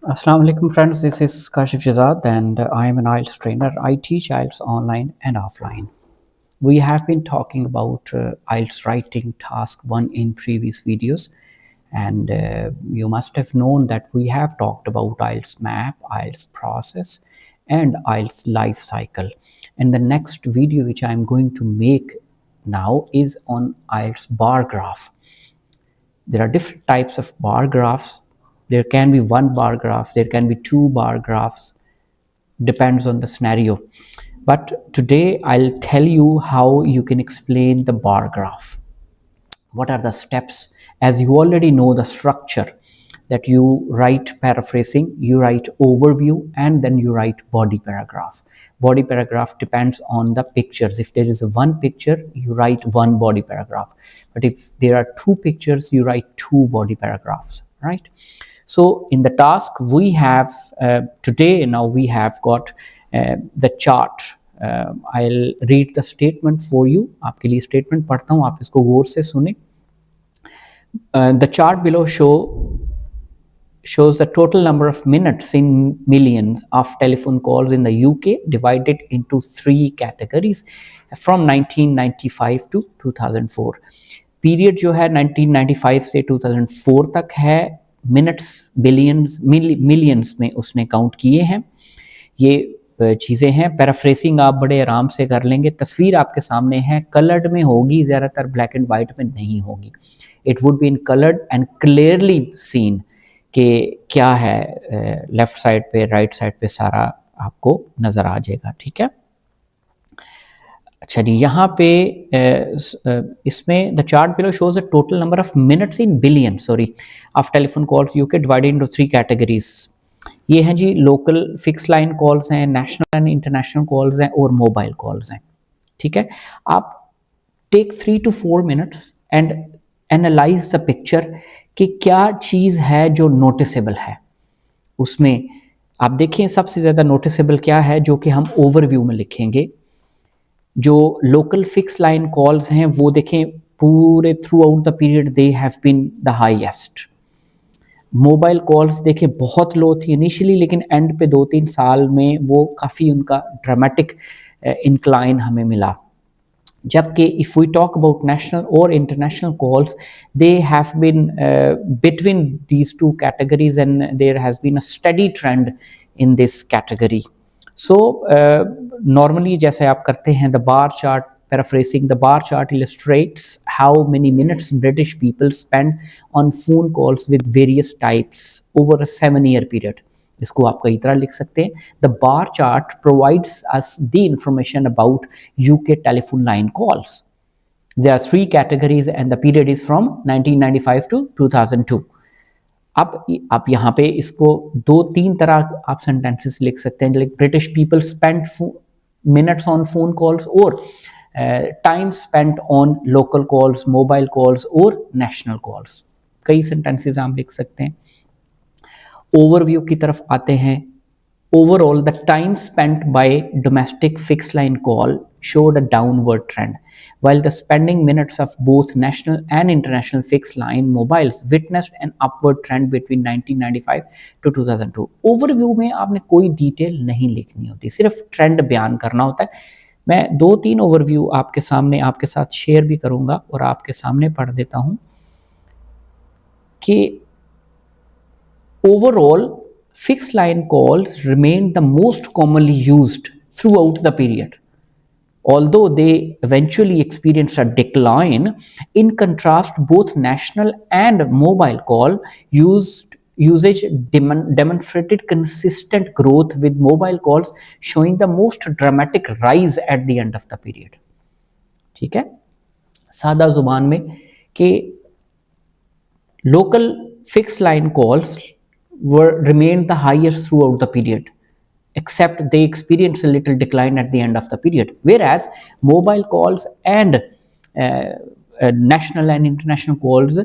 Assalamu alaikum friends, this is Kashif Shazad and I am an IELTS trainer. I teach IELTS online and offline. We have been talking about IELTS writing task 1 in previous videos, and you must have known that we have talked about IELTS map, IELTS process and IELTS life cycle. And the next video which I am going to make now is on IELTS bar graph. There are different types of bar graphs. There can be one bar graph, there can be two bar graphs, depends on the scenario. But today I'll tell you how you can explain the bar graph. What are the steps? As you already know the structure, that you write paraphrasing, you write overview, and then you write body paragraph. Body paragraph depends on the pictures. If there is a one picture, you write one body paragraph, but if there are two pictures, you write two body paragraphs, right? So in the task we have today, now we have got the chart. I'll read the statement for you. आपके लिए statement पढ़ता हूँ, आप इसको गौर से सुने. The chart below shows the total number of minutes in millions of telephone calls in the UK divided into three categories from 1995 to 2004. Period जो है 1995 से 2004 तक है. मिनट्स बिलियंस मिलियंस में उसने काउंट किए हैं. ये चीज़ें हैं. पैराफ्रेसिंग आप बड़े आराम से कर लेंगे. तस्वीर आपके सामने है, कलर्ड में होगी, ज़्यादातर ब्लैक एंड वाइट में नहीं होगी. It would be in coloured and clearly seen कि क्या है. लेफ्ट साइड पे, राइट साइड पे सारा आपको नज़र आ जाएगा. ठीक है. अच्छा जी, यहाँ पे इसमें the chart below shows the total number of minutes in billion of telephone calls UK divided into three categories. ये हैं जी, लोकल फिक्स लाइन कॉल्स हैं, नेशनल एंड इंटरनेशनल कॉल्स हैं और मोबाइल कॉल्स हैं. ठीक है. आप take 3 to 4 minutes and analyse the picture कि क्या चीज़ है जो नोटिसेबल है उसमें. आप देखिए सबसे ज़्यादा नोटिसेबल क्या है, जो कि हम ओवरव्यू में लिखेंगे. जो लोकल फिक्स लाइन कॉल्स हैं वो देखें, पूरे throughout the period they have been the highest. Mobile calls देखें बहुत लो थी इनिशियली, लेकिन एंड पे 2-3 साल में वो काफ़ी उनका ड्रामेटिक इंक्लाइन हमें मिला. जबकि if we talk about national और international calls, they have been between these two categories and there has been a study trend in this category. So normally जैसे आप करते हैं, the bar chart, paraphrasing, the bar chart illustrates how many minutes British people spend on phone calls with various types over a 7-year period. इसको आप कई तरह लिख सकते हैं. The bar chart provides us the information about UK telephone line calls. There are 3 categories and the period is from 1995 to 2002. आप यहाँ पे इसको 2-3 तरह आप सेंटेंसेस लिख सकते हैं. Like British people spend minutes on phone calls और time spent on local calls, mobile calls और नेशनल कॉल्स. कई सेंटेंसेस आप लिख सकते हैं. ओवरव्यू की तरफ आते हैं. Overall, the time spent by domestic fixed line call showed a downward trend, while the spending minutes of both national and international fixed line mobiles witnessed an upward trend between 1995 to 2002. Overview में आपने कोई detail नहीं लिखनी होती, सिर्फ trend बयान करना होता है. मैं 2-3 ओवरव्यू आपके सामने आपके साथ शेयर भी करूंगा और आपके सामने पढ़ देता हूं कि overall fixed line calls remained the most commonly used throughout the period. Although they eventually experienced a decline, in contrast, both national and mobile call usage demonstrated consistent growth, with mobile calls showing the most dramatic rise at the end of the period. ठीक है. सादा जुबान में कि local fixed line calls remained the highest throughout the period, except they experienced a little decline at the end of the period, whereas mobile calls and national and international calls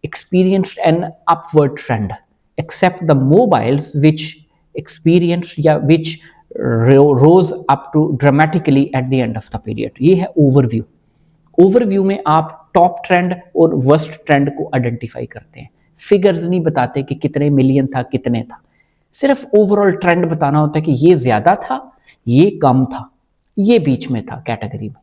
experienced an upward trend, except the mobiles which which rose up to dramatically at the end of the period. ये है overview. Overview में आप top trend और worst trend को identify करते हैं. Figures नहीं बताते कि कितने मिलियन था, कितने था, सिर्फ ओवरऑल ट्रेंड बताना होता है कि ये ज़्यादा था, ये कम था, ये बीच में था कैटेगरी में।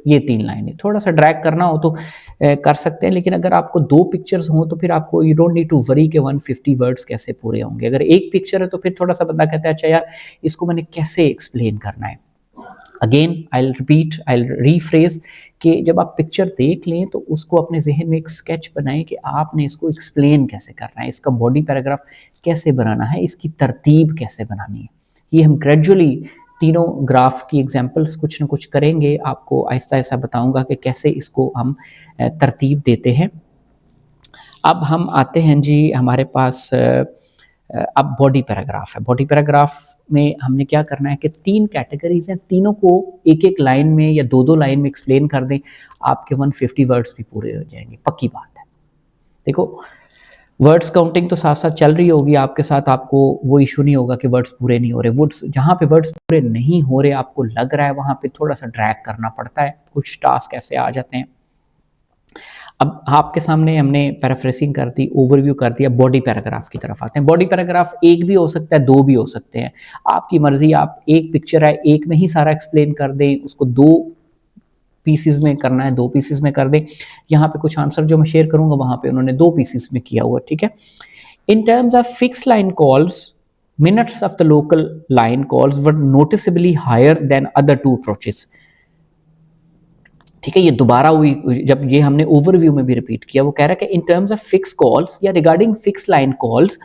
ये 3 लाइनें, थोड़ा सा ड्रैग करना हो तो कर सकते हैं, लेकिन अगर आपको 2 पिक्चर्स हों तो फिर आपको you don't need to worry कि 150 वर्ड्स कैसे पूरे होंगे। अगर एक पिक्चर है तो फिर थोड़ा सा बंदा कहता है अच्छा यार इसको मैंने कैसे एक्सप्लेन करना है। Again I repeat, I rephrase कि जब आप पिक्चर देख लें तो उसको अपने जहन में एक स्केच बनाएं कि आपने इसको एक्सप्लेन कैसे करना है, इसका बॉडी पैराग्राफ कैसे बनाना है, इसकी तरतीब कैसे बनानी है। ये हम ग्रेजुअली तीनों ग्राफ की एग्जांपल्स कुछ ना कुछ करेंगे, आपको आहिस्ता आहिस्ता बताऊंगा कि कैसे इसको हम तरतीब देते हैं। अब हम आते हैं जी हमारे पास अब बॉडी पैराग्राफ है। बॉडी पैराग्राफ में हमने क्या करना है कि 3 कैटेगरीज हैं, तीनों को एक एक लाइन में या 2-2 लाइन में एक्सप्लेन कर दें, आपके 150 वर्ड्स भी पूरे हो जाएंगे, पक्की बात है। देखो वर्ड्स काउंटिंग तो साथ साथ चल रही होगी आपके साथ, आपको वो इशू नहीं होगा कि वर्ड्स पूरे नहीं हो रहे। वर्ड्स जहाँ पे वर्ड्स पूरे नहीं हो रहे आपको लग रहा है वहाँ पे थोड़ा सा ड्रैग करना पड़ता है, कुछ टास्क ऐसे आ जाते हैं। अब आपके सामने हमने पैराफ्रेसिंग कर दी, ओवरव्यू कर दिया, बॉडी पैराग्राफ की तरफ आते हैं। बॉडी पैराग्राफ एक भी हो सकता है, 2 भी हो सकते हैं, आपकी मर्जी। आप एक पिक्चर है एक में ही सारा एक्सप्लेन कर दें, उसको 2 पीसेस में करना है 2 पीसेस में कर दें। यहाँ पे कुछ आंसर जो मैं शेयर करूंगा वहां पे उन्होंने 2 पीसेस में किया हुआ, ठीक है। In terms of fix line calls, minutes of the local line calls were noticeably higher than other 2 approaches. ठीक है, ये दोबारा हुई जब ये हमने ओवरव्यू में भी रिपीट किया। वो कह रहा है कि in terms of fix calls या regarding fix line calls,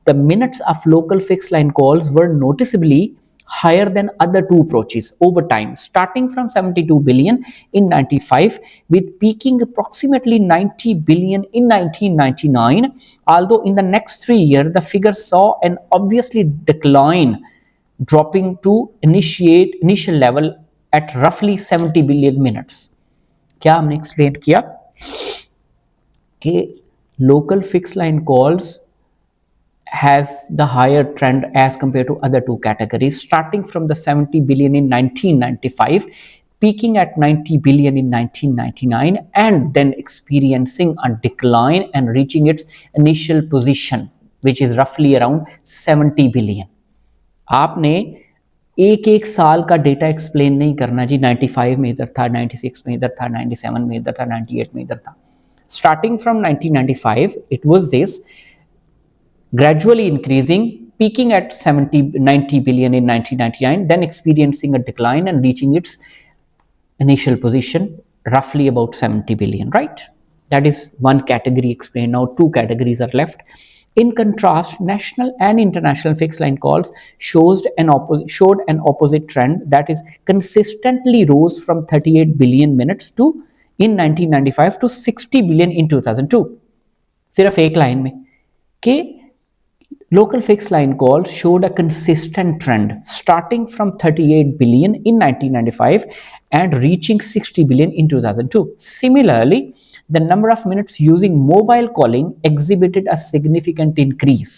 the minutes of local fix line calls were noticeably higher than other 2 approaches over time, starting from 72 billion in 95 with peaking approximately 90 billion in 1999, although in the next 3 years the figure saw an obviously decline, dropping to initial level at roughly 70 billion minutes. क्या हमने explain किया कि local fix line calls has the higher trend as compared to other 2 categories, starting from the 70 billion in 1995, peaking at 90 billion in 1999, and then experiencing a decline and reaching its initial position, which is roughly around 70 billion. आपने एक एक साल का data explain नहीं करना जी, 95 में इधर था, 96 में इधर था, 97 में इधर था, 98 में इधर था। Starting from 1995, it was this, gradually increasing, peaking at 90 billion in 1999, then experiencing a decline and reaching its initial position, roughly about 70 billion, right? That is one category explained. Now 2 categories are left. In contrast, national and international fixed line calls showed an opposite trend, that is consistently rose from 38 billion minutes to in 1995 to 60 billion in 2002. सिर्फ एक line में कि local fixed line calls showed a consistent trend, starting from 38 billion in 1995 and reaching 60 billion in 2002. Similarly, the number of minutes using mobile calling exhibited a significant increase,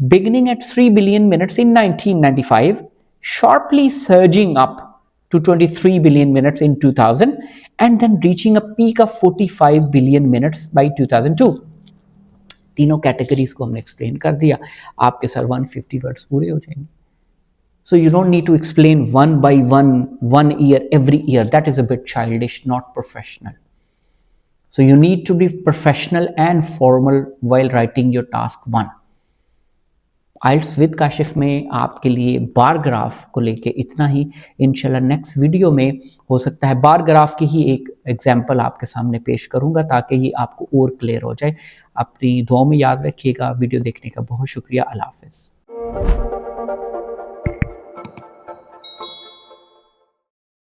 beginning at 3 billion minutes in 1995, sharply surging up to 23 billion minutes in 2000, and then reaching a peak of 45 billion minutes by 2002. तीनों categories को हमने explain कर दिया, आपके sir 150 words पूरे हो जाएंगे। So you don't need to explain one by one year every year, that is a bit childish, not professional. So you need to be professional and formal while writing your task 1। IELTS with Kashif में आपके लिए bar graph को लेके इतना ही। इंशाल्लाह next video में हो सकता है बार ग्राफ की ही एक एग्जांपल आपके सामने पेश करूंगा ताकि ये आपको और क्लियर हो जाए। अपनी दुआओं में याद रखिएगा। वीडियो देखने का बहुत शुक्रिया। अल्लाह हाफ़िज़।